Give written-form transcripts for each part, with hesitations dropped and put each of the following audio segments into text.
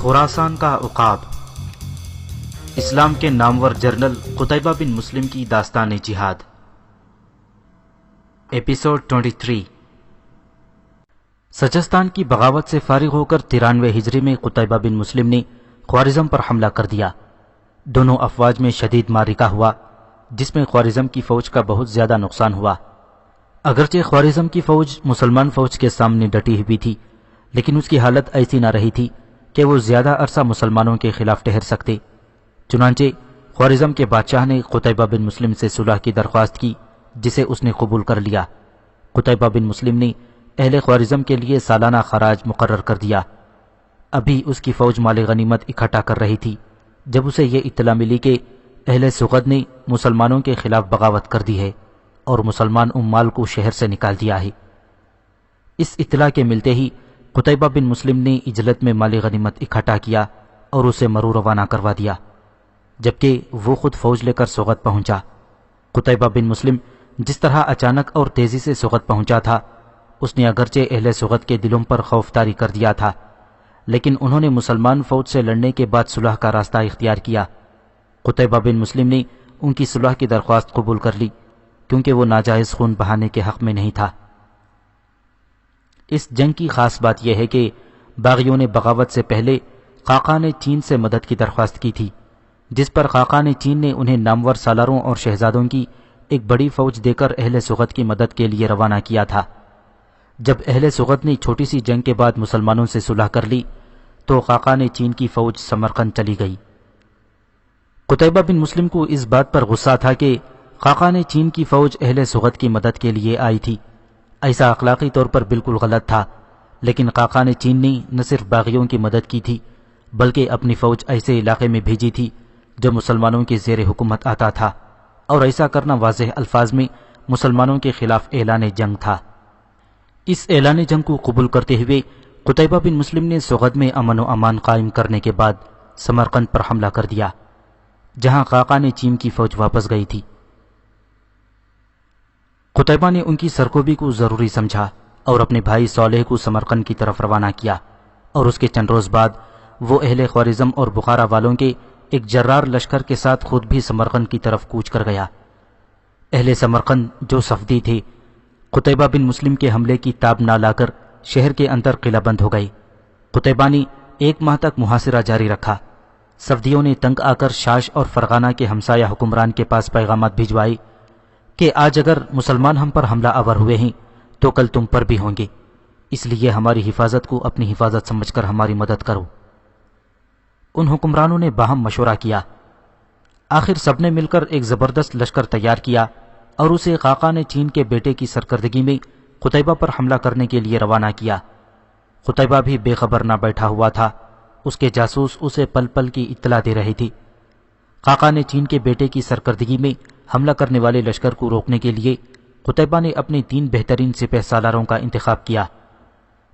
خراسان کا عقاب، اسلام کے نامور جنرل قتیبہ بن مسلم کی داستان جہاد، ایپیسوڈ 23۔ سجستان کی بغاوت سے فارغ ہو کر 93 ہجری میں قتیبہ بن مسلم نے خوارزم پر حملہ کر دیا۔ دونوں افواج میں شدید معرکہ ہوا، جس میں خوارزم کی فوج کا بہت زیادہ نقصان ہوا۔ اگرچہ خوارزم کی فوج مسلمان فوج کے سامنے ڈٹی ہوئی تھی، لیکن اس کی حالت ایسی نہ رہی تھی کہ وہ زیادہ عرصہ مسلمانوں کے خلاف ٹھہر سکتے۔ چنانچہ خوارزم کے بادشاہ نے قتیبہ بن مسلم سے صلح کی درخواست کی، جسے اس نے قبول کر لیا۔ قتیبہ بن مسلم نے اہل خوارزم کے لیے سالانہ خراج مقرر کر دیا۔ ابھی اس کی فوج مال غنیمت اکٹھا کر رہی تھی جب اسے یہ اطلاع ملی کہ اہل سغد نے مسلمانوں کے خلاف بغاوت کر دی ہے اور مسلمان عمال کو شہر سے نکال دیا ہے۔ اس اطلاع کے ملتے ہی قتیبہ بن مسلم نے عجلت میں مال غنیمت اکٹھا کیا اور اسے مرو روانہ کروا دیا، جبکہ وہ خود فوج لے کر سغد پہنچا۔ قتیبہ بن مسلم جس طرح اچانک اور تیزی سے سغد پہنچا تھا، اس نے اگرچہ اہل سغد کے دلوں پر خوف طاری کر دیا تھا، لیکن انہوں نے مسلمان فوج سے لڑنے کے بعد صلح کا راستہ اختیار کیا۔ قتیبہ بن مسلم نے ان کی صلح کی درخواست قبول کر لی، کیونکہ وہ ناجائز خون بہانے کے حق میں نہیں تھا۔ اس جنگ کی خاص بات یہ ہے کہ باغیوں نے بغاوت سے پہلے خاقان چین سے مدد کی درخواست کی تھی، جس پر خاقان چین نے انہیں نامور سالاروں اور شہزادوں کی ایک بڑی فوج دے کر اہل سغد کی مدد کے لیے روانہ کیا تھا۔ جب اہل سغد نے چھوٹی سی جنگ کے بعد مسلمانوں سے صلح کر لی تو خاقان چین کی فوج سمرقند چلی گئی۔ قتیبہ بن مسلم کو اس بات پر غصہ تھا کہ خاقان چین کی فوج اہل سغد کی مدد کے لیے آئی تھی۔ ایسا اخلاقی طور پر بالکل غلط تھا، لیکن خاقان چین نے نہ صرف باغیوں کی مدد کی تھی بلکہ اپنی فوج ایسے علاقے میں بھیجی تھی جو مسلمانوں کے زیر حکومت آتا تھا، اور ایسا کرنا واضح الفاظ میں مسلمانوں کے خلاف اعلان جنگ تھا۔ اس اعلان جنگ کو قبول کرتے ہوئے قتیبہ بن مسلم نے سغد میں امن و امان قائم کرنے کے بعد سمرقند پر حملہ کر دیا، جہاں خاقان چین کی فوج واپس گئی تھی۔ قتیبہ نے ان کی سرکوبی کو ضروری سمجھا اور اپنے بھائی صالح کو سمرقند کی طرف روانہ کیا، اور اس کے چند روز بعد وہ اہل خوارزم اور بخارا والوں کے ایک جرار لشکر کے ساتھ خود بھی سمرقند کی طرف کوچ کر گیا۔ اہل سمرقند جو صفدی تھے، قتیبہ بن مسلم کے حملے کی تاب نہ لا کر شہر کے اندر قلعہ بند ہو گئے۔ قتیبہ نے 1 ماہ تک محاصرہ جاری رکھا۔ صفدیوں نے تنگ آ کر شاش اور فرغانہ کے ہمسایہ حکمران کے پاس پیغامات بھجوائے کہ آج اگر مسلمان ہم پر حملہ آور ہوئے ہیں تو کل تم پر بھی ہوں گے، اس لیے ہماری حفاظت کو اپنی حفاظت سمجھ کر ہماری مدد کرو۔ ان حکمرانوں نے باہم مشورہ کیا۔ آخر سب نے مل کر ایک زبردست لشکر تیار کیا اور اسے خاقان چین کے بیٹے کی سرکردگی میں قتیبہ پر حملہ کرنے کے لیے روانہ کیا۔ قتیبہ بھی بے خبر نہ بیٹھا ہوا تھا، اس کے جاسوس اسے پل پل کی اطلاع دے رہے تھی۔ خاقان چین کے بیٹے کی سرکردگی میں حملہ کرنے والے لشکر کو روکنے کے لیے قتیبہ نے اپنے 3 بہترین سپہ سالاروں کا انتخاب کیا۔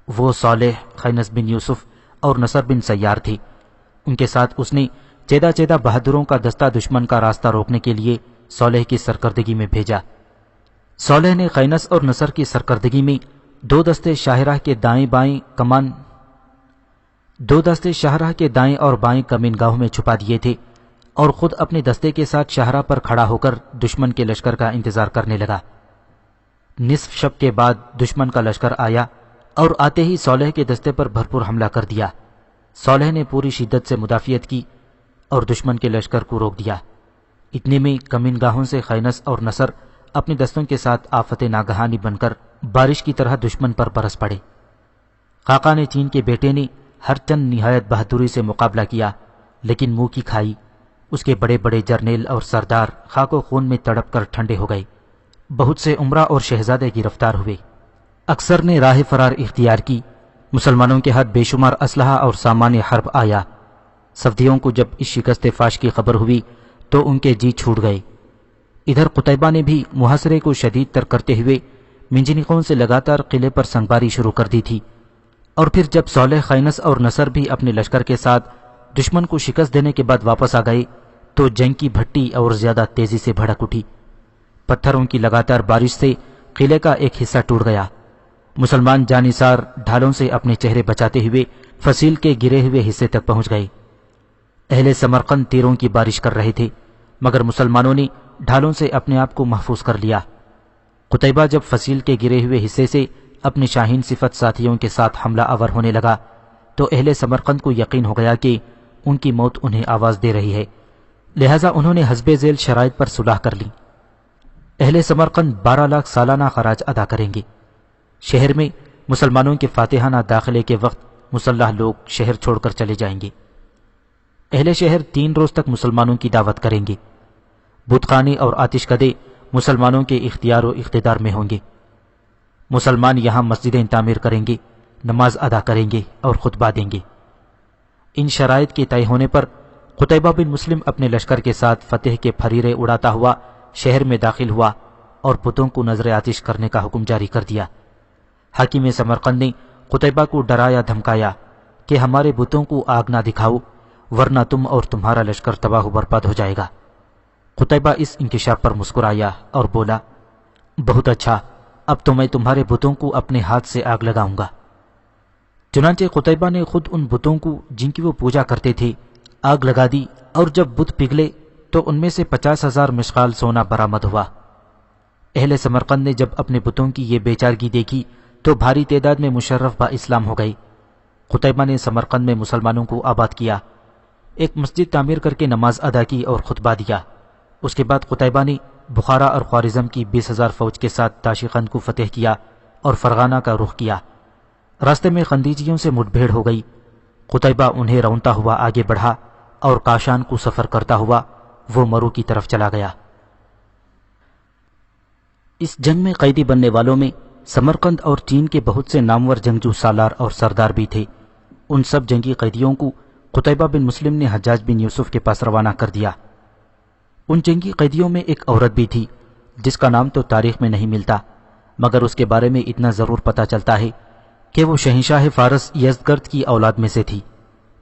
وہ صالح، خینس بن یوسف اور نصر بن سیار تھے۔ ان کے ساتھ اس نے چیدہ بہادروں کا دستہ دشمن کا راستہ روکنے کے لیے صالح کی سرکردگی میں بھیجا۔ صالح نے خینس اور نصر کی سرکردگی میں 2 دستے شاہراہ کے دائیں اور بائیں کمین گاہوں میں چھپا دیے تھے، اور خود اپنے دستے کے ساتھ شاہراہ پر کھڑا ہو کر دشمن کے لشکر کا انتظار کرنے لگا۔ نصف شب کے بعد دشمن کا لشکر آیا اور آتے ہی صالح کے دستے پر بھرپور حملہ کر دیا۔ صالح نے پوری شدت سے مدافعت کی اور دشمن کے لشکر کو روک دیا۔ اتنے میں کمین گاہوں سے خینس اور نصر اپنے دستوں کے ساتھ آفت ناگہانی بن کر بارش کی طرح دشمن پر برس پڑے۔ خاقان چین کے بیٹے نے ہر چند نہایت بہادری سے مقابلہ کیا، لیکن منہ کی کھائی اس کے بڑے بڑے جرنیل اور سردار خاک و خون میں تڑپ کر ٹھنڈے ہو گئے۔ بہت سے عمرہ اور شہزادے گرفتار ہوئے۔ اکثر نے راہ فرار اختیار کی۔ مسلمانوں کے ہاتھ بے شمار اسلحہ اور سامان حرب آیا۔ صفدیوں کو جب اس شکست فاش کی خبر ہوئی تو ان کے جی چھوٹ گئے۔ ادھر قتیبہ نے بھی محاصرے کو شدید تر کرتے ہوئے منجنیقوں سے لگاتار قلعے پر سنگباری شروع کر دی تھی، اور پھر جب صالح، خینس اور نصر بھی اپنے لشکر کے ساتھ دشمن کو شکست دینے کے بعد واپس آ گئے تو جنگ کی بھٹی اور زیادہ تیزی سے بھڑک اٹھی۔ پتھروں کی لگاتار بارش سے قلعے کا ایک حصہ ٹوٹ گیا۔ مسلمان جانثار ڈھالوں سے اپنے چہرے بچاتے ہوئے فصیل کے گرے ہوئے حصے تک پہنچ گئے۔ اہل سمرقند تیروں کی بارش کر رہے تھے، مگر مسلمانوں نے ڈھالوں سے اپنے آپ کو محفوظ کر لیا۔ قتیبہ جب فصیل کے گرے ہوئے حصے سے اپنے شاہین صفت ساتھیوں کے ساتھ حملہ آور ہونے لگا تو اہل سمرقند کو یقین ہو گیا کہ ان کی موت انہیں آواز دے رہی ہے، لہذا انہوں نے حسب ذیل شرائط پر صلح کر لی۔ اہل سمرقند 12 لاکھ سالانہ خراج ادا کریں گے۔ شہر میں مسلمانوں کے فاتحانہ داخلے کے وقت مسلح لوگ شہر چھوڑ کر چلے جائیں گے۔ اہل شہر 3 روز تک مسلمانوں کی دعوت کریں گے۔ بت خانے اور آتش کدے مسلمانوں کے اختیار و اقتدار میں ہوں گے۔ مسلمان یہاں مسجدیں تعمیر کریں گے، نماز ادا کریں گے اور خطبہ دیں گے۔ ان شرائط کے طے ہونے پر قتیبہ بن مسلم اپنے لشکر کے ساتھ فتح کے پھریرے اڑاتا ہوا شہر میں داخل ہوا اور بتوں کو نظر آتش کرنے کا حکم جاری کر دیا۔ حاکم سمرقند نے قتیبہ کو ڈرایا دھمکایا کہ ہمارے بتوں کو آگ نہ دکھاؤ ورنہ تم اور تمہارا لشکر تباہ و برباد ہو جائے گا۔ قتیبہ اس انکشاف پر مسکرایا اور بولا، بہت اچھا، اب تو میں تمہارے بتوں کو اپنے ہاتھ سے آگ لگاؤں گا۔ چنانچہ قتیبہ نے خود ان بتوں کو جن کی وہ پوجا کرتے تھے آگ لگا دی، اور جب بت پگھلے تو ان میں سے 50,000 مشقال سونا برآمد ہوا۔ اہل سمرقند نے جب اپنے بتوں کی یہ بے چارگی دیکھی تو بھاری تعداد میں مشرف با اسلام ہو گئے۔ قتیبہ نے سمرقند میں مسلمانوں کو آباد کیا، ایک مسجد تعمیر کر کے نماز ادا کی اور خطبہ دیا۔ اس کے بعد قتیبہ نے بخارا اور خوارزم کی 20,000 فوج کے ساتھ تاشقند کو فتح کیا اور فرغانہ کا رخ کیا۔ راستے میں خندیجیوں سے مٹ بھیڑ ہو گئی۔ قتیبہ انہیں رونتا ہوا آگے بڑھا اور کاشان کو سفر کرتا ہوا وہ مرو کی طرف چلا گیا۔ اس جنگ میں قیدی بننے والوں میں سمرقند اور چین کے بہت سے نامور جنگجو سالار اور سردار بھی تھے۔ ان سب جنگی قیدیوں کو قتیبہ بن مسلم نے حجاج بن یوسف کے پاس روانہ کر دیا۔ ان جنگی قیدیوں میں ایک عورت بھی تھی جس کا نام تو تاریخ میں نہیں ملتا، مگر اس کے بارے میں اتنا ضرور پتہ چلتا ہے کہ وہ شہنشاہ فارس یزدگرد کی اولاد میں سے تھی۔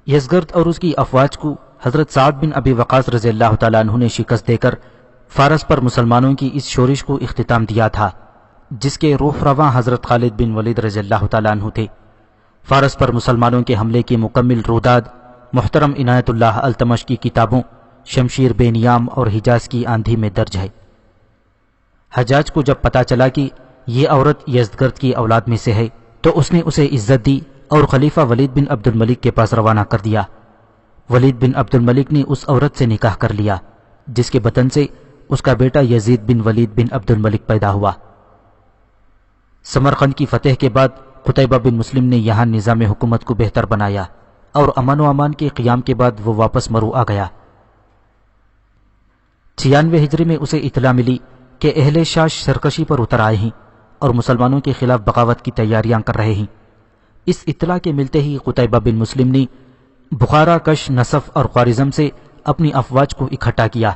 یزدگرد اور اس کی افواج کو حضرت سعد بن ابی وقاص رضی اللہ تعالیٰ عنہ نے شکست دے کر فارس پر مسلمانوں کی اس شورش کو اختتام دیا تھا جس کے روح رواں حضرت خالد بن ولید رضی اللہ تعالیٰ عنہ تھے۔ فارس پر مسلمانوں کے حملے کی مکمل روداد محترم عنایت اللہ التمش کی کتابوں شمشیر بے نیام اور حجاز کی آندھی میں درج ہے۔ حجاج کو جب پتا چلا کہ یہ عورت یزدگرد کی اولاد میں سے ہے تو اس نے اسے عزت دی اور خلیفہ ولید بن عبد الملک کے پاس روانہ کر دیا۔ ولید بن عبد الملک نے اس عورت سے نکاح کر لیا جس کے بطن سے اس کا بیٹا یزید بن ولید بن عبد الملک پیدا ہوا۔ سمرقند کی فتح کے بعد قتیبہ بن مسلم نے یہاں نظام حکومت کو بہتر بنایا اور امن و امان کے قیام کے بعد وہ واپس مرو آ گیا۔ 96 ہجری میں اسے اطلاع ملی کہ اہل شاش سرکشی پر اتر آئے ہیں اور مسلمانوں کے خلاف بغاوت کی تیاریاں کر رہے ہیں۔ اس اطلاع کے ملتے ہی قتیبہ بن مسلم نے بخارا، کش، نصف اور خوارزم سے اپنی افواج کو اکٹھا کیا۔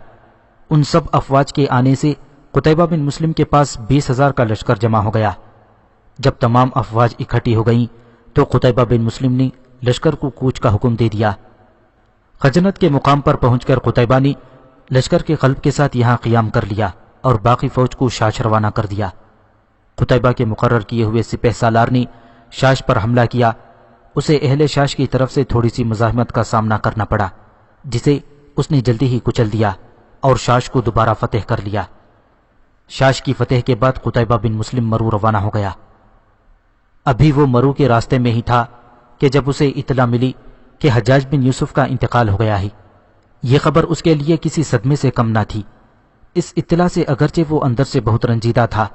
ان سب افواج کے آنے سے قتیبہ بن مسلم کے پاس 20,000 کا لشکر جمع ہو گیا۔ جب تمام افواج اکٹھی ہو گئیں تو قتیبہ بن مسلم نے لشکر کو کوچ کا حکم دے دیا۔ خجنت کے مقام پر پہنچ کر قتیبہ نے لشکر کے قلب کے ساتھ یہاں قیام کر لیا اور باقی فوج کو شاش روانہ کر دیا۔ قتیبہ کے مقرر کیے ہوئے سپہ سالار نے شاش پر حملہ کیا۔ اسے اہل شاش کی طرف سے تھوڑی سی مزاحمت کا سامنا کرنا پڑا جسے اس نے جلدی ہی کچل دیا اور شاش کو دوبارہ فتح کر لیا۔ شاش کی فتح کے بعد قتیبہ بن مسلم مرو روانہ ہو گیا۔ ابھی وہ مرو کے راستے میں ہی تھا کہ جب اسے اطلاع ملی کہ حجاج بن یوسف کا انتقال ہو گیا ہے۔ یہ خبر اس کے لیے کسی صدمے سے کم نہ تھی۔ اس اطلاع سے اگرچہ وہ اندر سے بہت رنجیدہ تھا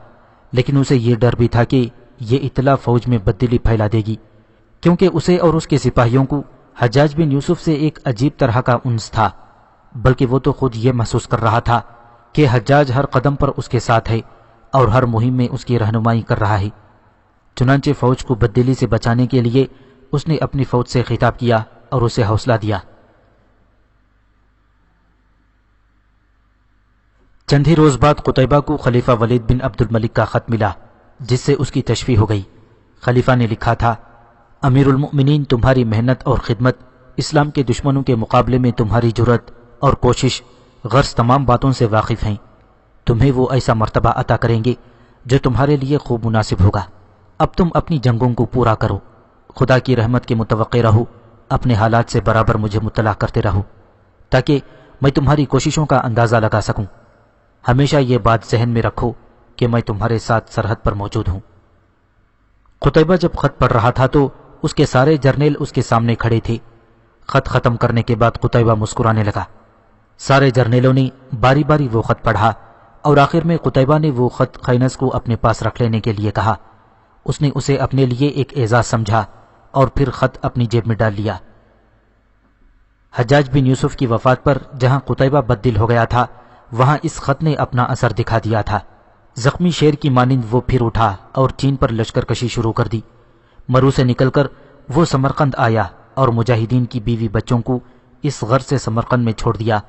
لیکن اسے یہ ڈر بھی تھا کہ یہ اطلاع فوج میں بددلی پھیلا دے گی، کیونکہ اسے اور اس کے سپاہیوں کو حجاج بن یوسف سے ایک عجیب طرح کا انس تھا، بلکہ وہ تو خود یہ محسوس کر رہا تھا کہ حجاج ہر قدم پر اس کے ساتھ ہے اور ہر مہم میں اس کی رہنمائی کر رہا ہے۔ چنانچہ فوج کو بددلی سے بچانے کے لیے اس نے اپنی فوج سے خطاب کیا اور اسے حوصلہ دیا۔ چند ہی روز بعد قتیبہ کو خلیفہ ولید بن عبد الملک کا خط ملا جس سے اس کی تشفیع ہو گئی۔ خلیفہ نے لکھا تھا، امیر المؤمنین تمہاری محنت اور خدمت، اسلام کے دشمنوں کے مقابلے میں تمہاری جرأت اور کوشش غرض تمام باتوں سے واقف ہیں۔ تمہیں وہ ایسا مرتبہ عطا کریں گے جو تمہارے لیے خوب مناسب ہوگا۔ اب تم اپنی جنگوں کو پورا کرو، خدا کی رحمت کے متوقع رہو، اپنے حالات سے برابر مجھے مطلع کرتے رہو تاکہ میں تمہاری کوششوں کا اندازہ لگا سکوں۔ ہمیشہ یہ بات ذہن میں رکھو کہ میں تمہارے ساتھ سرحد پر موجود ہوں۔ قتیبہ جب خط پڑھ رہا تھا تو اس کے سارے جرنیل اس کے سامنے کھڑے تھے۔ خط ختم کرنے کے بعد قتیبہ مسکرانے لگا۔ سارے جرنیلوں نے باری باری وہ خط پڑھا اور آخر میں قتیبہ نے وہ خط خینس کو اپنے پاس رکھ لینے کے لیے کہا۔ اس نے اسے اپنے لیے ایک اعزاز سمجھا اور پھر خط اپنی جیب میں ڈال لیا۔ حجاج بن یوسف کی وفات پر جہاں قتیبہ بددل ہو گیا تھا وہاں اس خط نے اپنا اثر دکھا دیا تھا۔ زخمی شیر کی مانند وہ پھر اٹھا اور چین پر لشکر کشی شروع کر دی۔ مرو سے نکل کر وہ سمرقند آیا اور مجاہدین کی بیوی بچوں کو اس غرض سے سمرقند میں چھوڑ دیا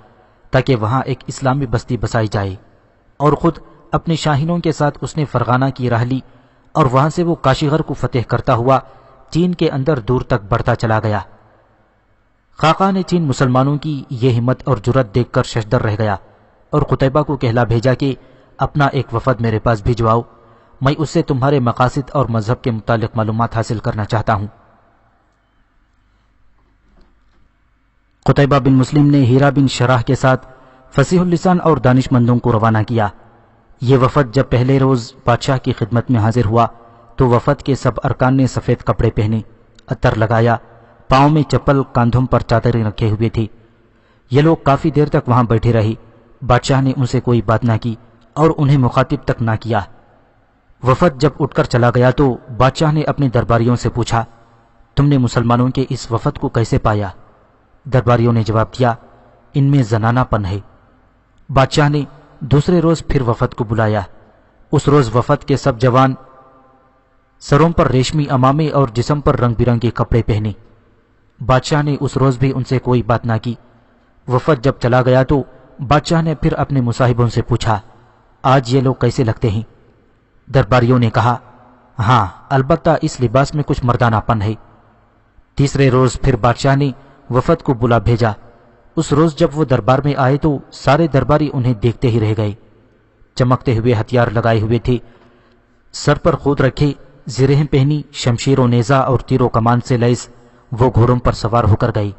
تاکہ وہاں ایک اسلامی بستی بسائی جائے، اور خود اپنے شاہینوں کے ساتھ اس نے فرغانہ کی راہ لی اور وہاں سے وہ کاشغر کو فتح کرتا ہوا چین کے اندر دور تک بڑھتا چلا گیا۔ خاقان چین مسلمانوں کی یہ ہمت اور جرأت دیکھ کر ششدر رہ گیا اور قتیبہ کو کہلا بھیجا کہ اپنا ایک وفد میرے پاس بھجواؤ، میں اس سے تمہارے مقاصد اور مذہب کے متعلق معلومات حاصل کرنا چاہتا ہوں۔ قتیبہ بن مسلم نے ہیرا بن شراح کے ساتھ فصیح اللسان اور دانش مندوں کو روانہ کیا۔ یہ وفد جب پہلے روز بادشاہ کی خدمت میں حاضر ہوا تو وفد کے سب ارکان نے سفید کپڑے پہنے، عطر لگایا، پاؤں میں چپل، کاندھوں پر چادریں رکھے ہوئے تھی۔ یہ لوگ کافی دیر تک وہاں بیٹھے رہے۔ بادشاہ نے ان سے کوئی بات نہ کی اور انہیں مخاطب تک نہ کیا۔ وفد جب اٹھ کر چلا گیا تو بادشاہ نے اپنے درباریوں سے پوچھا، تم نے مسلمانوں کے اس وفد کو کیسے پایا؟ درباریوں نے جواب دیا، ان میں زنانہ پن ہے۔ بادشاہ نے دوسرے روز پھر وفد کو بلایا۔ اس روز وفد کے سب جوان سروں پر ریشمی امامے اور جسم پر رنگ برنگے کپڑے پہنے۔ بادشاہ نے اس روز بھی ان سے کوئی بات نہ کی۔ وفد جب چلا گیا تو بادشاہ نے پھر اپنے مصاحبوں سے پوچھا، آج یہ لوگ کیسے لگتے ہیں؟ درباریوں نے کہا، ہاں البتہ اس لباس میں کچھ مردانہ پن ہے۔ تیسرے روز پھر بادشاہ نے وفد کو بلا بھیجا۔ اس روز جب وہ دربار میں آئے تو سارے درباری انہیں دیکھتے ہی رہ گئے۔ چمکتے ہوئے ہتھیار لگائے ہوئے تھے، سر پر خود رکھے، زرہیں پہنی، شمشیر و نیزہ اور تیر و کمان سے لیس وہ گھوڑوں پر سوار ہو کر گئے۔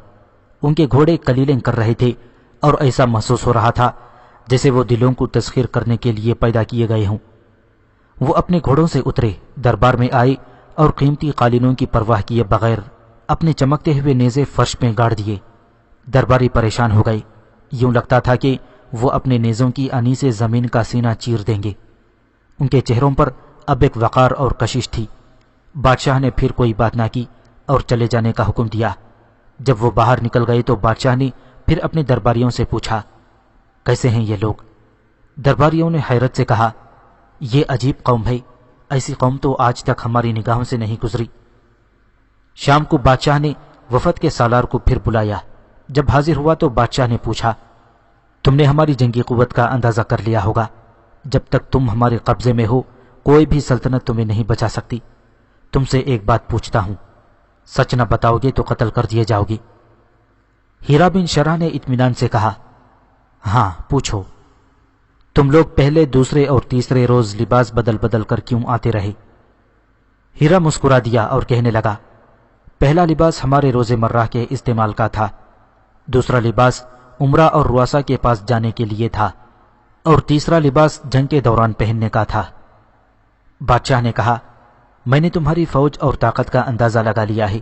ان کے گھوڑے کلیلیں کر رہے تھے اور ایسا محسوس ہو رہا تھا جیسے وہ دلوں کو تسخیر کرنے کے لیے پیدا کیے گئے ہوں۔ وہ اپنے گھوڑوں سے اترے، دربار میں آئے اور قیمتی قالینوں کی پرواہ کیے بغیر اپنے چمکتے ہوئے نیزے فرش میں گاڑ دیے۔ درباری پریشان ہو گئے، یوں لگتا تھا کہ وہ اپنے نیزوں کی آنی سے زمین کا سینہ چیر دیں گے۔ ان کے چہروں پر اب ایک وقار اور کشش تھی۔ بادشاہ نے پھر کوئی بات نہ کی اور چلے جانے کا حکم دیا۔ جب وہ باہر نکل گئے تو بادشاہ نے پھر اپنے درباریوں سے پوچھا، کیسے ہیں یہ لوگ؟ درباریوں نے حیرت سے کہا، یہ عجیب قوم ہے، ایسی قوم تو آج تک ہماری نگاہوں سے نہیں گزری۔ شام کو بادشاہ نے وفد کے سالار کو پھر بلایا۔ جب حاضر ہوا تو بادشاہ نے پوچھا، تم نے ہماری جنگی قوت کا اندازہ کر لیا ہوگا۔ جب تک تم ہمارے قبضے میں ہو کوئی بھی سلطنت تمہیں نہیں بچا سکتی۔ تم سے ایک بات پوچھتا ہوں، سچ نہ بتاؤ گے تو قتل کر دیے جاؤ گے۔ ہیرا بن شرح نے اطمینان سے کہا، ہاں پوچھو۔ تم لوگ پہلے، دوسرے اور تیسرے روز لباس بدل بدل کر کیوں آتے رہے؟ ہیرا مسکرا دیا اور کہنے لگا، پہلا لباس ہمارے روز مرہ کے استعمال کا تھا، دوسرا لباس عمرہ اور رؤسا کے پاس جانے کے لیے تھا، اور تیسرا لباس جنگ کے دوران پہننے کا تھا۔ بادشاہ نے کہا، میں نے تمہاری فوج اور طاقت کا اندازہ لگا لیا ہے۔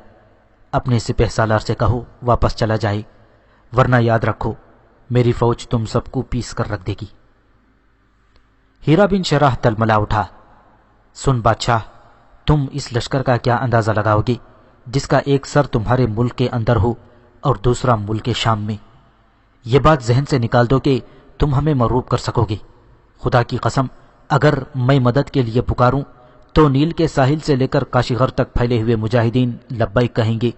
اپنے سپہ سالار سے کہو واپس چلا جائے، ورنہ یاد رکھو میری فوج تم سب کو پیس کر رکھ دے گی۔ ہیرا بن شرح تلملا اٹھا، سن بادشاہ، تم اس لشکر کا کیا اندازہ لگاؤ گے جس کا ایک سر تمہارے ملک کے اندر ہو اور دوسرا ملک شام میں؟ یہ بات ذہن سے نکال دو کہ تم ہمیں مغلوب کر سکو گے۔ خدا کی قسم، اگر میں مدد کے لیے پکاروں تو نیل کے ساحل سے لے کر کاشغر تک پھیلے ہوئے مجاہدین لبیک کہیں گے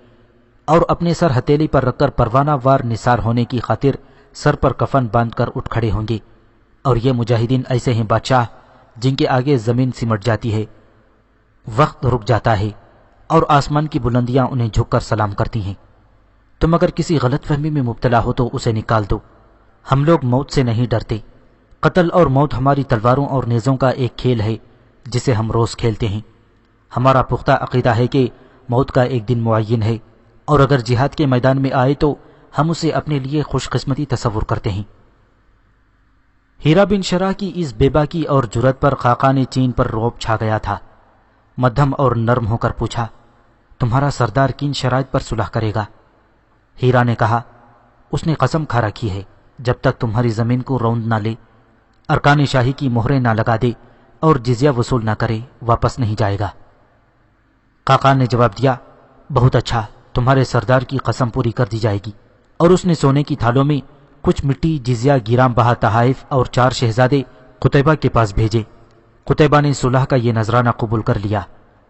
اور اپنے سر ہتھیلی پر رکھ کر پروانہ وار نثار ہونے کی خاطر سر پر کفن باندھ کر اٹھ کھڑے ہوں گے۔ اور یہ مجاہدین ایسے ہیں بادشاہ جن کے آگے زمین سمٹ جاتی ہے، وقت رک جاتا ہے اور آسمان کی بلندیاں انہیں جھک کر سلام کرتی ہیں۔ تم اگر کسی غلط فہمی میں مبتلا ہو تو اسے نکال دو۔ ہم لوگ موت سے نہیں ڈرتے۔ قتل اور موت ہماری تلواروں اور نیزوں کا ایک کھیل ہے جسے ہم روز کھیلتے ہیں۔ ہمارا پختہ عقیدہ ہے کہ موت کا ایک دن معین ہے، اور اگر جہاد کے میدان میں آئے تو ہم اسے اپنے لیے خوش قسمتی تصور کرتے ہیں۔ ہیرا بن شرح کی اس بے باکی اور جرأت پر خاقان چین پر رعب چھا گیا تھا۔ مدھم اور نرم ہو کر پوچھا، تمہارا سردار کن شرائط پر صلح کرے گا؟ ہیرا نے کہا، اس نے قسم کھا رکھی ہے جب تک تمہاری زمین کو روند نہ لے، ارکان شاہی کی مہریں نہ لگا دے اور جزیہ وصول نہ کرے، واپس نہیں جائے گا۔ خاقان نے جواب دیا، بہت اچھا، تمہارے سردار کی قسم پوری کر دی جائے گی۔ اور اس نے سونے کی تھالوں میں کچھ مٹی، جزیہ، گیرام بہا تحائف اور 4 شہزادے قتیبہ کے پاس بھیجے۔ قتیبہ نے صلح کا یہ نذرانہ قبول کر لیا،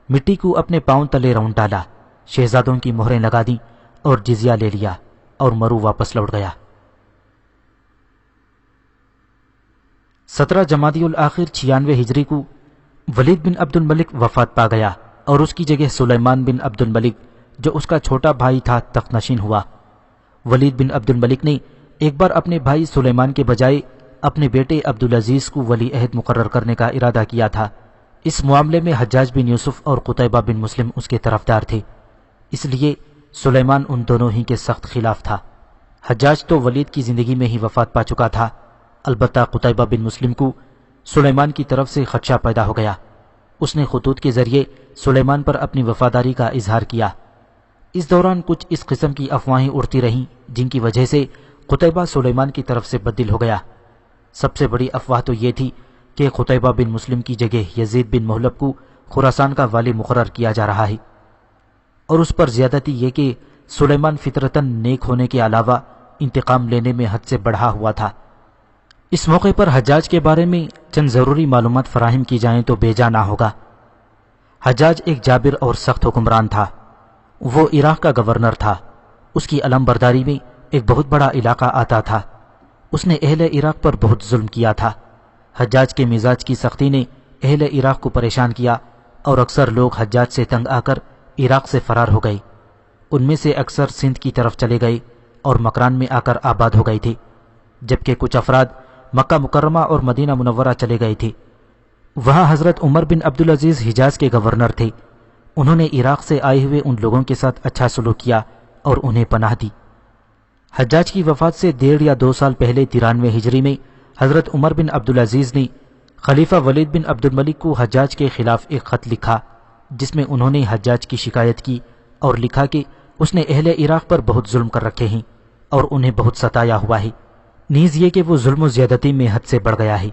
مٹی کو اپنے پاؤں تلے رونڈ ڈالا، شہزادوں کی مہریں لگا دیں اور جزیہ لے لیا، اور مرو واپس لوٹ گیا۔ 17 جمادی الاخر 96 ہجری کو ولید بن عبد الملک وفات پا گیا، اور اس کی جگہ سلیمان بن عبد الملک جو اس کا چھوٹا بھائی تھا تخت نشین ہوا۔ ولید بن عبد الملک نے ایک بار اپنے بھائی سلیمان کے بجائے اپنے بیٹے عبدالعزیز کو ولی عہد مقرر کرنے کا ارادہ کیا تھا۔ اس معاملے میں حجاج بن یوسف اور قتیبہ بن مسلم اس کے طرفدار تھے، اس لیے سلیمان ان دونوں ہی کے سخت خلاف تھا۔ حجاج تو ولید کی زندگی میں ہی وفات پا چکا تھا، البتہ قتیبہ بن مسلم کو سلیمان کی طرف سے خدشہ پیدا ہو گیا۔ اس نے خطوط کے ذریعے سلیمان پر اپنی وفاداری کا اظہار کیا۔ اس دوران کچھ اس قسم کی افواہیں اڑتی رہیں جن کی وجہ سے قتیبہ سلیمان کی طرف سے بدل ہو گیا۔ سب سے بڑی افواہ تو یہ تھی کہ قتیبہ بن مسلم کی جگہ یزید بن محلب کو خراسان کا والی مقرر کیا جا رہا ہے، اور اس پر زیادتی یہ کہ سلیمان فطرتاً نیک ہونے کے علاوہ انتقام لینے میں حد سے بڑھا ہوا تھا۔ اس موقع پر حجاج کے بارے میں چند ضروری معلومات فراہم کی جائیں تو بے جا نہ ہوگا۔ حجاج ایک جابر اور سخت حکمران تھا۔ وہ عراق کا گورنر تھا۔ اس کی علم برداری میں ایک بہت بڑا علاقہ آتا تھا۔ اس نے اہل عراق پر بہت ظلم کیا تھا۔ حجاج کے مزاج کی سختی نے اہل عراق کو پریشان کیا، اور اکثر لوگ حجاج سے تنگ آ کر عراق سے فرار ہو گئے۔ ان میں سے اکثر سندھ کی طرف چلے گئے اور مکران میں آ کر آباد ہو گئے تھے، جبکہ کچھ افراد مکہ مکرمہ اور مدینہ منورہ چلے گئے تھے۔ وہاں حضرت عمر بن عبدالعزیز حجاز کے گورنر تھے۔ انہوں نے عراق سے آئے ہوئے ان لوگوں کے ساتھ اچھا سلوک کیا اور انہیں پناہ دی۔ حجاج کی وفات سے 1.5 یا 2 سال پہلے 93 ہجری میں حضرت عمر بن عبدالعزیز نے خلیفہ ولید بن عبد الملک کو حجاج کے خلاف ایک خط لکھا، جس میں انہوں نے حجاج کی شکایت کی اور لکھا کہ اس نے اہل عراق پر بہت ظلم کر رکھے ہیں اور انہیں بہت ستایا ہوا ہے، نیز یہ کہ وہ ظلم و زیادتی میں حد سے بڑھ گیا ہے۔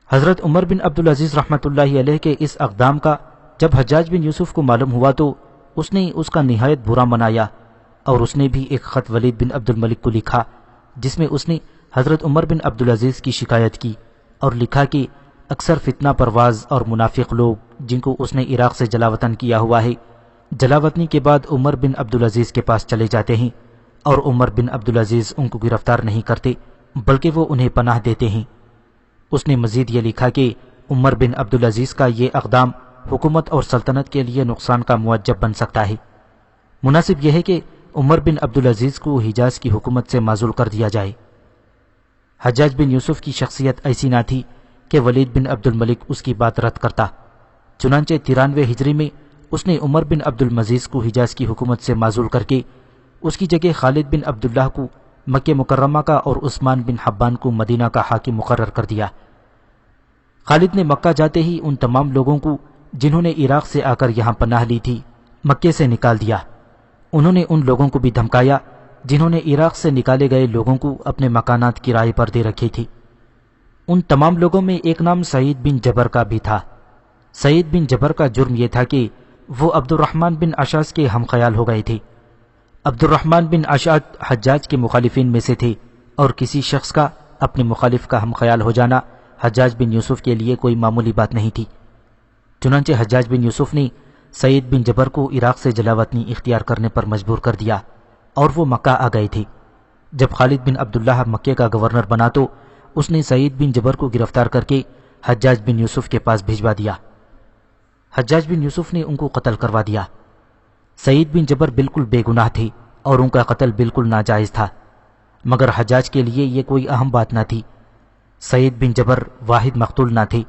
حضرت عمر بن عبدالعزیز رحمۃ اللہ علیہ کے اس اقدام کا جب حجاج بن یوسف کو معلوم ہوا تو اس نے اس کا نہایت برا منایا، اور اس نے بھی ایک خط ولید بن عبد الملک کو لکھا جس میں اس نے حضرت عمر بن عبدالعزیز کی شکایت کی اور لکھا کہ اکثر فتنہ پرواز اور منافق لوگ جن کو اس نے عراق سے جلاوطن کیا ہوا ہے، جلاوطنی کے بعد عمر بن عبدالعزیز کے پاس چلے جاتے ہیں، اور عمر بن عبدالعزیز ان کو گرفتار نہیں کرتے بلکہ وہ انہیں پناہ دیتے ہیں۔ اس نے مزید یہ لکھا کہ عمر بن عبدالعزیز کا یہ اقدام حکومت اور سلطنت کے لیے نقصان کا موجب بن سکتا ہے۔ مناسب یہ ہے کہ عمر بن عبدالعزیز کو حجاز کی حکومت سے معزول کر دیا جائے۔ حجاج بن یوسف کی شخصیت ایسی نہ تھی کہ ولید بن عبد الملک اس کی بات رد کرتا، چنانچہ 93 ہجری میں اس نے عمر بن عبد المزیز کو حجاز کی حکومت سے معزول کر کے اس کی جگہ خالد بن عبداللہ کو مکہ مکرمہ کا اور عثمان بن حبان کو مدینہ کا حاکم مقرر کر دیا۔ خالد نے مکہ جاتے ہی ان تمام لوگوں کو جنہوں نے عراق سے آ کر یہاں پناہ لی تھی مکے سے نکال دیا۔ انہوں نے ان لوگوں کو بھی دھمکایا جنہوں نے عراق سے نکالے گئے لوگوں کو اپنے مکانات کرائے پر دے رکھی تھی۔ ان تمام لوگوں میں ایک نام سعید بن جبر کا بھی تھا۔ سعید بن جبر کا جرم یہ تھا کہ وہ عبد الرحمن بن اشعث کے ہم خیال ہو گئے تھے۔ عبد الرحمن بن اشعث حجاج کے مخالفین میں سے تھے، اور کسی شخص کا اپنے مخالف کا ہم خیال ہو جانا حجاج بن یوسف کے لیے کوئی معمولی بات نہیں تھی۔ چنانچہ حجاج بن یوسف نے سعید بن جبر کو عراق سے جلاوطنی اختیار کرنے پر مجبور کر دیا، اور وہ مکہ آ گئے تھے۔ جب خالد بن عبداللہ مکے کا گورنر بنا تو اس نے سعید بن جبر کو گرفتار کر کے حجاج بن یوسف کے پاس بھجوا دیا۔ حجاج بن یوسف نے ان کو قتل کروا دیا۔ سعید بن جبر بالکل بے گناہ تھے اور ان کا قتل بالکل ناجائز تھا، مگر حجاج کے لیے یہ کوئی اہم بات نہ تھی۔ سعید بن جبر واحد مقتول نہ تھے،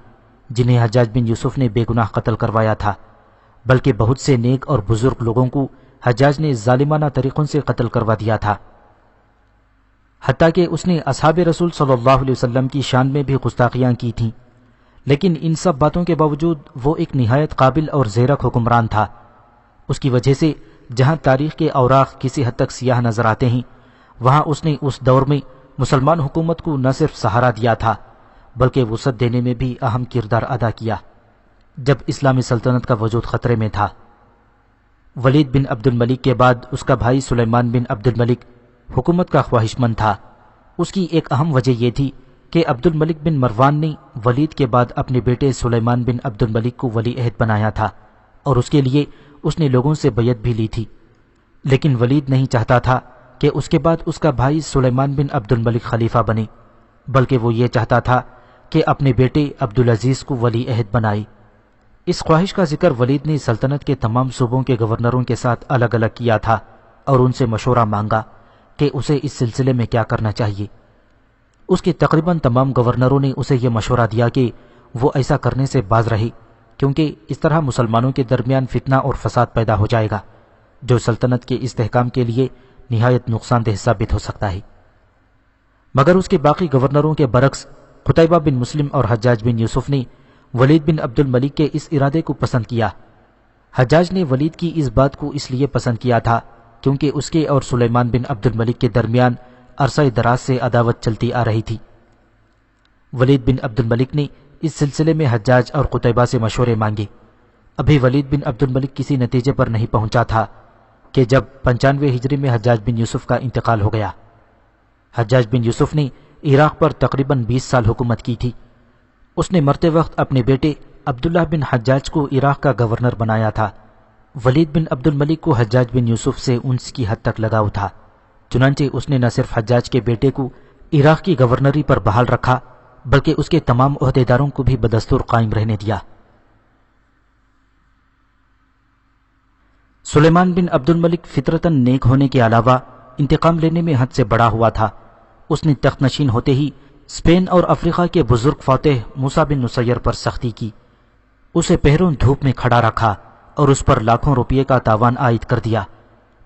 جنہیں حجاج بن یوسف نے بے گناہ قتل کروایا تھا، بلکہ بہت سے نیک اور بزرگ لوگوں کو حجاج نے ظالمانہ طریقوں سے قتل کروا دیا تھا، حتیٰ کہ اس نے اصحاب رسول صلی اللہ علیہ وسلم کی شان میں بھی گستاخیاں کی تھیں۔ لیکن ان سب باتوں کے باوجود وہ ایک نہایت قابل اور زیرک حکمران تھا۔ اس کی وجہ سے جہاں تاریخ کے اوراق کسی حد تک سیاہ نظر آتے ہیں، وہاں اس نے اس دور میں مسلمان حکومت کو نہ صرف سہارا دیا تھا بلکہ وسعت دینے میں بھی اہم کردار ادا کیا جب اسلامی سلطنت کا وجود خطرے میں تھا۔ ولید بن عبد الملک کے بعد اس کا بھائی سلیمان بن عبد الملک حکومت کا خواہش مند تھا۔ اس کی ایک اہم وجہ یہ تھی کہ عبد الملک بن مروان نے ولید کے بعد اپنے بیٹے سلیمان بن عبد الملک کو ولی عہد بنایا تھا اور اس کے لیے اس نے لوگوں سے بیعت بھی لی تھی، لیکن ولید نہیں چاہتا تھا کہ اس کے بعد اس کا بھائی سلیمان بن عبد الملک خلیفہ بنے، بلکہ وہ یہ چاہتا تھا کہ اپنے بیٹے عبدالعزیز کو ولی عہد بنائے۔ اس خواہش کا ذکر ولید نے سلطنت کے تمام صوبوں کے گورنروں کے ساتھ الگ الگ کیا تھا اور ان سے مشورہ مانگا کہ اسے اس سلسلے میں کیا کرنا چاہیے۔ اس کے تقریباً تمام گورنروں نے اسے یہ مشورہ دیا کہ وہ ایسا کرنے سے باز رہے، کیونکہ اس طرح مسلمانوں کے درمیان فتنہ اور فساد پیدا ہو جائے گا جو سلطنت کے استحکام کے لیے نہایت نقصان دہ ثابت ہو سکتا ہے۔ مگر اس کے باقی گورنروں کے برعکس قتیبہ بن مسلم اور حجاج بن یوسف نے ولید بن عبد الملک کے اس ارادے کو پسند کیا۔ حجاج نے ولید کی اس بات کو اس لیے پسند کیا تھا کیونکہ اس کے اور سلیمان بن عبد الملک کے درمیان عرصہ دراز سے عداوت چلتی آ رہی تھی۔ ولید بن عبد الملک نے اس سلسلے میں حجاج اور قتیبہ سے مشورے مانگے۔ ابھی ولید بن عبد الملک کسی نتیجے پر نہیں پہنچا تھا کہ جب 95 ہجری میں حجاج بن یوسف کا انتقال ہو گیا۔ حجاج بن یوسف نے عراق پر تقریباً 20 سال حکومت کی تھی۔ اس نے مرتے وقت اپنے بیٹے عبداللہ بن حجاج کو عراق کا گورنر بنایا تھا۔ ولید بن عبد الملک کو حجاج بن یوسف سے انس کی حد تک لگاؤ تھا، چنانچہ اس نے نہ صرف حجاج کے بیٹے کو عراق کی گورنری پر بحال رکھا بلکہ اس کے تمام عہدیداروں کو بھی بدستور قائم رہنے دیا۔ سلیمان بن عبد الملک فطرتاً نیک ہونے کے علاوہ انتقام لینے میں حد سے بڑا ہوا تھا۔ اس نے تخت نشین ہوتے ہی اسپین اور افریقہ کے بزرگ فاتح موسیٰ بن نصیر پر سختی کی، اسے پہروں دھوپ میں کھڑا رکھا اور اس پر لاکھوں روپے کا تاوان عائد کر دیا۔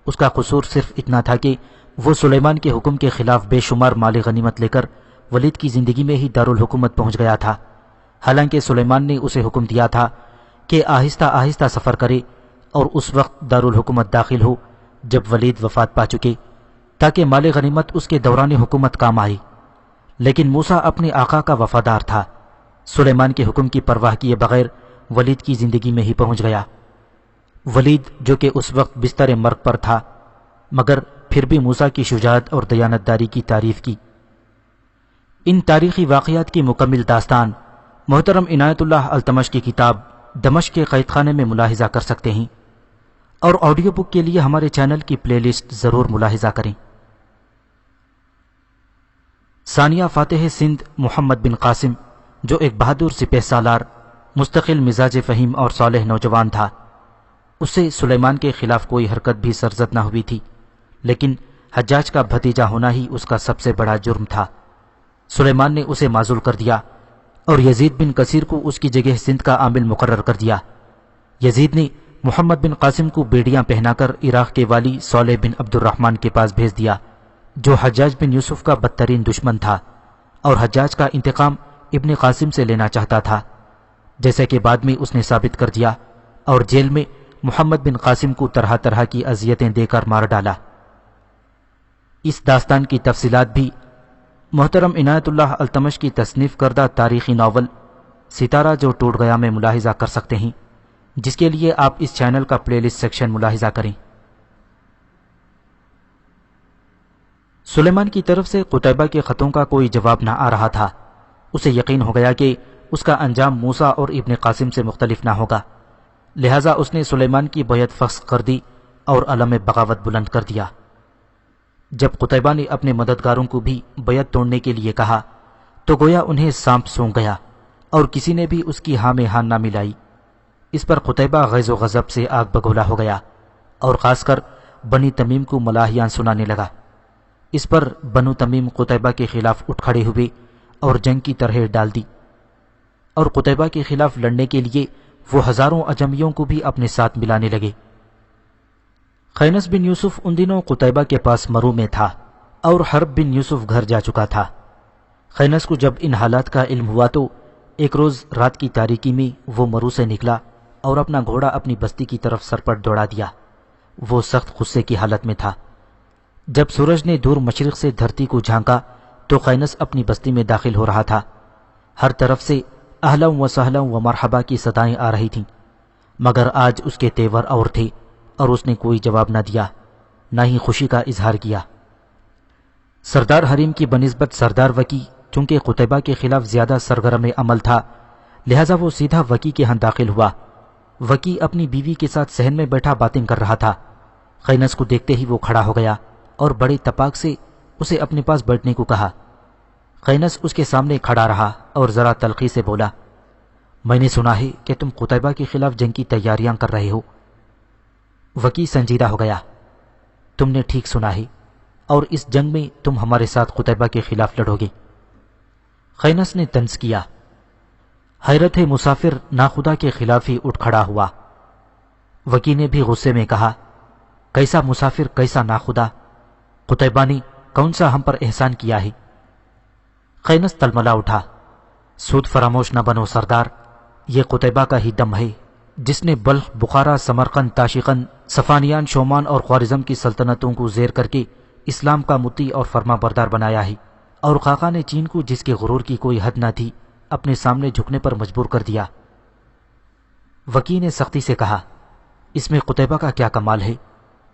اس کا قصور صرف اتنا تھا کہ وہ سلیمان کے حکم کے خلاف بے شمار مال غنیمت لے کر ولید کی زندگی میں ہی دارالحکومت پہنچ گیا تھا، حالانکہ سلیمان نے اسے حکم دیا تھا کہ آہستہ آہستہ سفر کرے اور اس وقت دارالحکومت داخل ہو جب ولید وفات پا چکے، تاکہ مال غنیمت اس کے دوران حکومت کام آئے۔ لیکن موسیٰ اپنے آقا کا وفادار تھا، سلیمان کے حکم کی پرواہ کیے بغیر ولید کی زندگی میں ہی پہنچ گیا۔ ولید جو کہ اس وقت بستر مرگ پر تھا مگر پھر بھی موسیٰ کی شجاعت اور دیانتداری کی تعریف کی۔ ان تاریخی واقعات کی مکمل داستان محترم عنایت اللہ التمش کی کتاب دمشق کے قید خانے میں ملاحظہ کر سکتے ہیں، اور آڈیو بک کے لیے ہمارے چینل کی پلے لسٹ ضرور ملاحظہ کریں۔ ثانیہ فاتح سندھ محمد بن قاسم، جو ایک بہادر سپہ سالار، مستقل مزاج فہیم اور صالح نوجوان تھا، اس سے سلیمان کے خلاف کوئی حرکت بھی سرزد نہ ہوئی تھی، لیکن حجاج کا بھتیجا ہونا ہی اس کا سب سے بڑا جرم تھا۔ سلیمان نے اسے معزول کر دیا اور یزید بن کثیر کو اس کی جگہ سندھ کا عامل مقرر کر دیا۔ یزید نے محمد بن قاسم کو بیڑیاں پہنا کر عراق کے والی صالح بن عبد الرحمن کے پاس بھیج دیا، جو حجاج بن یوسف کا بدترین دشمن تھا اور حجاج کا انتقام ابن قاسم سے لینا چاہتا تھا، جیسے کہ بعد میں اس نے ثابت کر دیا، اور جیل میں محمد بن قاسم کو طرح طرح کی اذیتیں دے کر مار ڈالا۔ اس داستان کی تفصیلات بھی محترم عنایت اللہ التمش کی تصنیف کردہ تاریخی ناول ستارہ جو ٹوٹ گیا میں ملاحظہ کر سکتے ہیں، جس کے لیے آپ اس چینل کا پلے لسٹ سیکشن ملاحظہ کریں۔ سلیمان کی طرف سے قتیبہ کے خطوں کا کوئی جواب نہ آ رہا تھا۔ اسے یقین ہو گیا کہ اس کا انجام موسیٰ اور ابن قاسم سے مختلف نہ ہوگا، لہٰذا اس نے سلیمان کی بیعت فسخ کر دی اور علم بغاوت بلند کر دیا۔ جب قتیبہ نے اپنے مددگاروں کو بھی بیعت توڑنے کے لیے کہا تو گویا انہیں سانپ سونگ گیا اور کسی نے بھی اس کی ہاں میں ہاں نہ ملائی۔ اس پر قتیبہ غیظ و غضب سے آگ بگولا ہو گیا اور خاص کر بنی تمیم کو ملاحیاں سنانے لگا۔ اس پر بنو تمیم قتیبہ کے خلاف اٹھ کھڑے ہوئے اور جنگ کی طرح ڈال دی، اور قتیبہ کے خلاف لڑنے کے لیے وہ ہزاروں اجمیوں کو بھی اپنے ساتھ ملانے لگے۔ خینس بن یوسف ان دنوں قتیبہ کے پاس مرو میں تھا اور حرب بن یوسف گھر جا چکا تھا۔ خینس کو جب ان حالات کا علم ہوا تو ایک روز رات کی تاریکی میں وہ مرو سے نکلا اور اپنا گھوڑا اپنی بستی کی طرف سرپٹ دوڑا دیا۔ وہ سخت غصے کی حالت میں تھا۔ جب سورج نے دور مشرق سے دھرتی کو جھانکا تو خینس اپنی بستی میں داخل ہو رہا تھا۔ ہر طرف سے اہلا و سہلا و مرحبا کی صدائیں آ رہی تھیں، مگر آج اس کے تیور اور تھے اور اس نے کوئی جواب نہ دیا، نہ ہی خوشی کا اظہار کیا۔ سردار حریم کی بنسبت سردار وکی چونکہ قتیبہ کے خلاف زیادہ سرگرم عمل تھا، لہذا وہ سیدھا وکی کے ہاں داخل ہوا۔ وکی اپنی بیوی کے ساتھ صحن میں بیٹھا باتیں کر رہا تھا۔ خینس کو دیکھتے ہی وہ کھڑا ہو گیا اور بڑے تپاک سے اسے اپنے پاس بیٹھنے کو کہا۔ خینس اس کے سامنے کھڑا رہا اور ذرا تلخی سے بولا، میں نے سنا ہے کہ تم قتیبہ کے خلاف جنگ کی تیاریاں کر رہے ہو۔ وکی سنجیدہ ہو گیا، تم نے ٹھیک سنا ہے، اور اس جنگ میں تم ہمارے ساتھ قتیبہ کے خلاف لڑو گے۔ خینس نے طنز کیا۔ حیرت مسافر ناخدا کے خلاف ہی اٹھ کھڑا ہوا۔ وکی نے بھی غصے میں کہا، کیسا مسافر کیسا ناخدا، قتیبہ نے کون سا ہم پر احسان کیا ہے؟ خینس تلملا اٹھا، سود فراموش نہ بنو سردار، یہ قتیبہ کا ہی دم ہے جس نے بلخ، بخارا، سمرقند، تاشقند، صفانیان، شومان اور خوارزم کی سلطنتوں کو زیر کر کے اسلام کا مطیع اور فرما بردار بنایا ہے، اور خاقہ نے چین کو جس کے غرور کی کوئی حد نہ تھی اپنے سامنے جھکنے پر مجبور کر دیا۔ وکی نے سختی سے کہا، اس میں قتیبہ کا کیا کمال ہے؟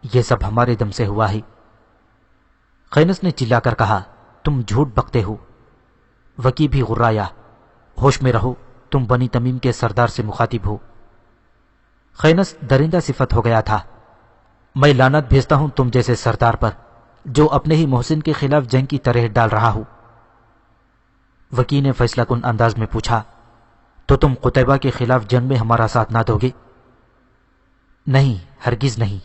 یہ سب ہمارے دم سے ہوا ہے۔ خینس نے چلا کر کہا، تم جھوٹ بکتے ہو۔ وکی بھی غرایا، ہوش میں رہو، تم بنی تمیم کے سردار سے مخاطب ہو۔ خینس درندہ صفت ہو گیا تھا، میں لعنت بھیجتا ہوں تم جیسے سردار پر جو اپنے ہی محسن کے خلاف جنگ کی طرح ڈال رہا ہو۔ وکی نے فیصلہ کن انداز میں پوچھا، تو تم قتیبہ کے خلاف جنگ میں ہمارا ساتھ نہ دو گے؟ نہیں، ہرگز نہیں۔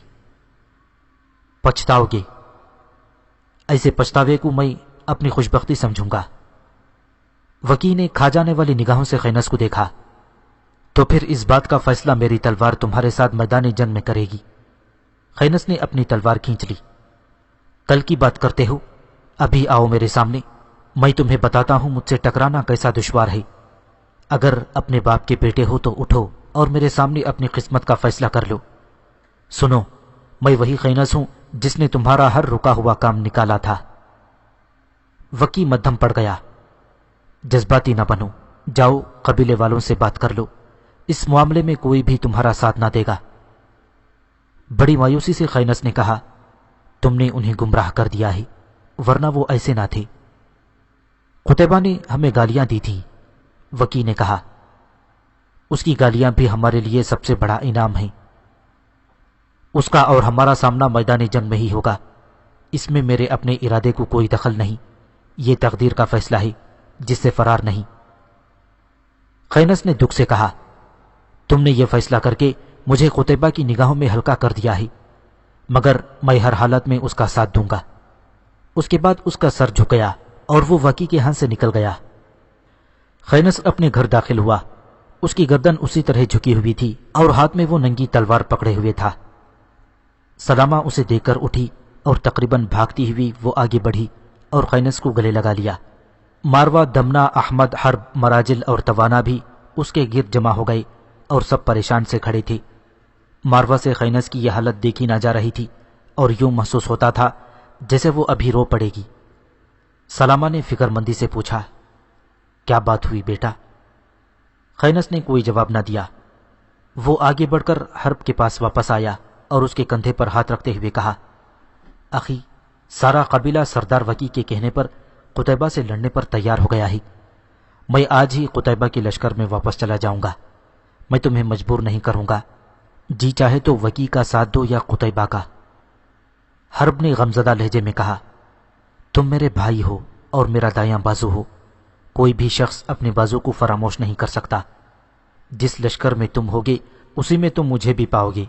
پچھتاؤ گے؟ ایسے پچھتاوے کو میں اپنی خوشبختی سمجھوں گا۔ وکی نے کھا جانے والی نگاہوں سے خینس کو دیکھا، تو پھر اس بات کا فیصلہ میری تلوار تمہارے ساتھ میدان جنگ میں کرے گی۔ خینس نے اپنی تلوار کھینچ لی۔ کل کی بات کرتے ہو؟ ابھی آؤ میرے سامنے، میں تمہیں بتاتا ہوں مجھ سے ٹکرانا کیسا دشوار ہے۔ اگر اپنے باپ کے بیٹے ہو تو اٹھو اور میرے سامنے اپنی قسمت کا فیصلہ کر لو۔ سنو، میں وہی خینس ہوں جس نے تمہارا ہر رکا ہوا کام نکالا تھا۔ وکی مدھم پڑ گیا، جذباتی نہ بنو، جاؤ قبیلے والوں سے بات کر لو، اس معاملے میں کوئی بھی تمہارا ساتھ نہ دے گا۔ بڑی مایوسی سے خینس نے کہا، تم نے انہیں گمراہ کر دیا ہے، ورنہ وہ ایسے نہ تھے۔ قتیبہ نے ہمیں گالیاں دی تھیں، وکی نے کہا، اس کی گالیاں بھی ہمارے لیے سب سے بڑا انعام ہے۔ اس کا اور ہمارا سامنا میدان جنگ میں ہی ہوگا، اس میں میرے اپنے ارادے کو کوئی دخل نہیں، یہ تقدیر کا فیصلہ ہے جس سے فرار نہیں۔ خینس نے دکھ سے کہا، تم نے یہ فیصلہ کر کے مجھے قتیبہ کی نگاہوں میں ہلکا کر دیا ہے، مگر میں ہر حالت میں اس کا ساتھ دوں گا۔ اس کے بعد اس کا سر جھک گیا اور وہ وکی کے ہاں سے نکل گیا۔ خینس اپنے گھر داخل ہوا، اس کی گردن اسی طرح جھکی ہوئی تھی اور ہاتھ میں وہ ننگی تلوار پکڑے ہوئے تھا۔ سلامہ اسے دیکھ کر اٹھی اور تقریباً بھاگتی ہوئی وہ آگے بڑھی اور خینس کو گلے لگا لیا۔ ماروا، دمنا، احمد، حرب، مراجل اور توانا بھی اس کے گرد جمع ہو گئے اور سب پریشان سے کھڑے تھے۔ ماروا سے خینس کی یہ حالت دیکھی نہ جا رہی تھی اور یوں محسوس ہوتا تھا جیسے وہ ابھی رو پڑے گی۔ سلامہ نے فکر مندی سے پوچھا، کیا بات ہوئی بیٹا؟ خینس نے کوئی جواب نہ دیا۔ وہ آگے بڑھ کر حرب کے پاس واپس آیا اور اس کے کندھے پر ہاتھ رکھتے ہوئے کہا، اخی، سارا قبیلہ سردار وکی کے کہنے پر قتیبہ سے لڑنے پر تیار ہو گیا ہے۔ میں آج ہی قتیبہ کے لشکر میں واپس چلا جاؤں گا۔ میں تمہیں مجبور نہیں کروں گا، جی چاہے تو وکی کا ساتھ دو یا قتیبہ کا۔ حرب نے غمزدہ لہجے میں کہا، تم میرے بھائی ہو اور میرا دایاں بازو ہو، کوئی بھی شخص اپنے بازو کو فراموش نہیں کر سکتا۔ جس لشکر میں تم ہوگے اسی میں تم مجھے بھی پاؤ گے،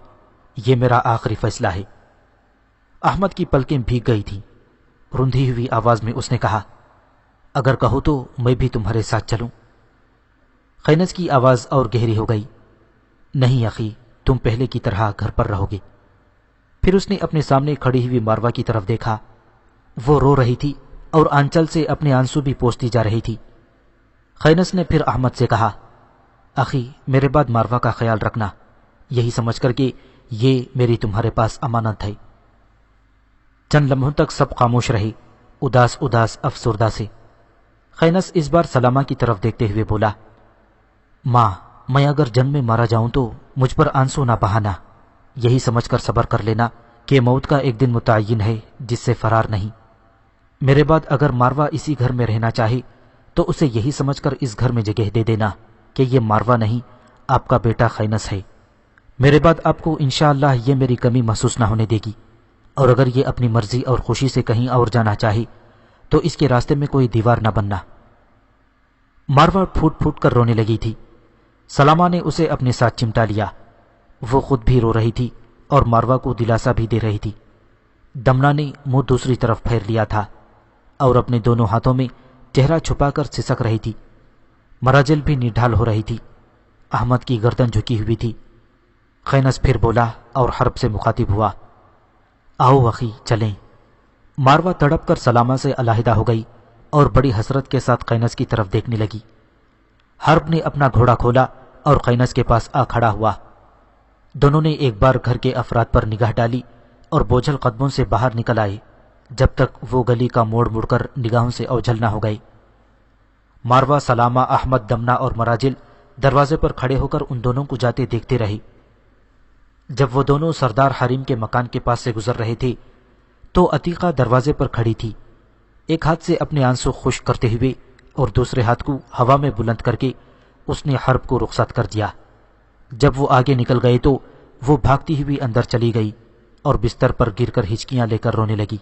یہ میرا آخری فیصلہ ہے۔ احمد کی پلکیں بھیگ گئی تھیں، رندھی ہوئی آواز میں اس نے کہا، اگر کہو تو میں بھی تمہارے ساتھ چلوں۔ خینس کی آواز اور گہری ہو گئی، نہیں اخی، تم پہلے کی طرح گھر پر رہو گے۔ پھر اس نے اپنے سامنے کھڑی ہوئی ماروا کی طرف دیکھا۔ وہ رو رہی تھی اور آنچل سے اپنے آنسو بھی پوچھتی جا رہی تھی۔ خینس نے پھر احمد سے کہا، اخی میرے بعد ماروا کا خیال رکھنا، یہی سمجھ کر کہ یہ میری تمہارے پاس امانت ہے۔ چند لمحوں تک سب خاموش رہے، اداس اداس افسردہ سے۔ خینس اس بار سلامہ کی طرف دیکھتے ہوئے بولا، ماں، میں اگر جنگ میں مارا جاؤں تو مجھ پر آنسو نہ بہانا، یہی سمجھ کر صبر کر لینا کہ موت کا ایک دن متعین ہے جس سے فرار نہیں۔ میرے بعد اگر ماروا اسی گھر میں رہنا چاہے تو اسے یہی سمجھ کر اس گھر میں جگہ دے دینا کہ یہ ماروا نہیں، آپ کا بیٹا خینس ہے۔ میرے بعد آپ کو انشاءاللہ یہ میری کمی محسوس نہ ہونے دے گی، اور اگر یہ اپنی مرضی اور خوشی سے کہیں اور جانا چاہے تو اس کے راستے میں کوئی دیوار نہ بننا۔ ماروا پھوٹ پھوٹ کر رونے لگی تھی۔ سلامہ نے اسے اپنے ساتھ چمٹا لیا۔ وہ خود بھی رو رہی تھی اور ماروا کو دلاسا بھی دے رہی تھی۔ دمنا نے منہ دوسری طرف پھیر لیا تھا اور اپنے دونوں ہاتھوں میں چہرہ چھپا کر سسک رہی تھی۔ مراجل بھی نڈھال ہو رہی تھی۔ احمد کی گردن جھکی ہوئی تھی۔ خینس پھر بولا اور حرب سے مخاطب ہوا، آؤ اخی چلیں۔ ماروا تڑپ کر سلامہ سے علیحدہ ہو گئی اور بڑی حسرت کے ساتھ خینس کی طرف دیکھنے لگی۔ حرب نے اپنا گھوڑا کھولا اور خینس کے پاس آ کھڑا ہوا۔ دونوں نے ایک بار گھر کے افراد پر نگاہ ڈالی اور بوجھل قدموں سے باہر نکل آئے جب تک وہ گلی کا موڑ مڑ کر نگاہوں سے اوجھل نہ ہو گئے۔ ماروا، سلامہ، احمد، دمنا اور مراجل دروازے پر کھڑے ہو کر ان دونوں کو جاتے دیکھتے رہے۔ جب وہ دونوں سردار حریم کے مکان کے پاس سے گزر رہے تھے تو عتیقہ دروازے پر کھڑی تھی، ایک ہاتھ سے اپنے آنسو خشک کرتے ہوئے اور دوسرے ہاتھ کو ہوا میں بلند کر کے اس نے حرب کو رخصت کر دیا۔ جب وہ آگے نکل گئے تو وہ بھاگتی ہوئی اندر چلی گئی اور بستر پر گر کر ہچکیاں لے کر رونے لگی۔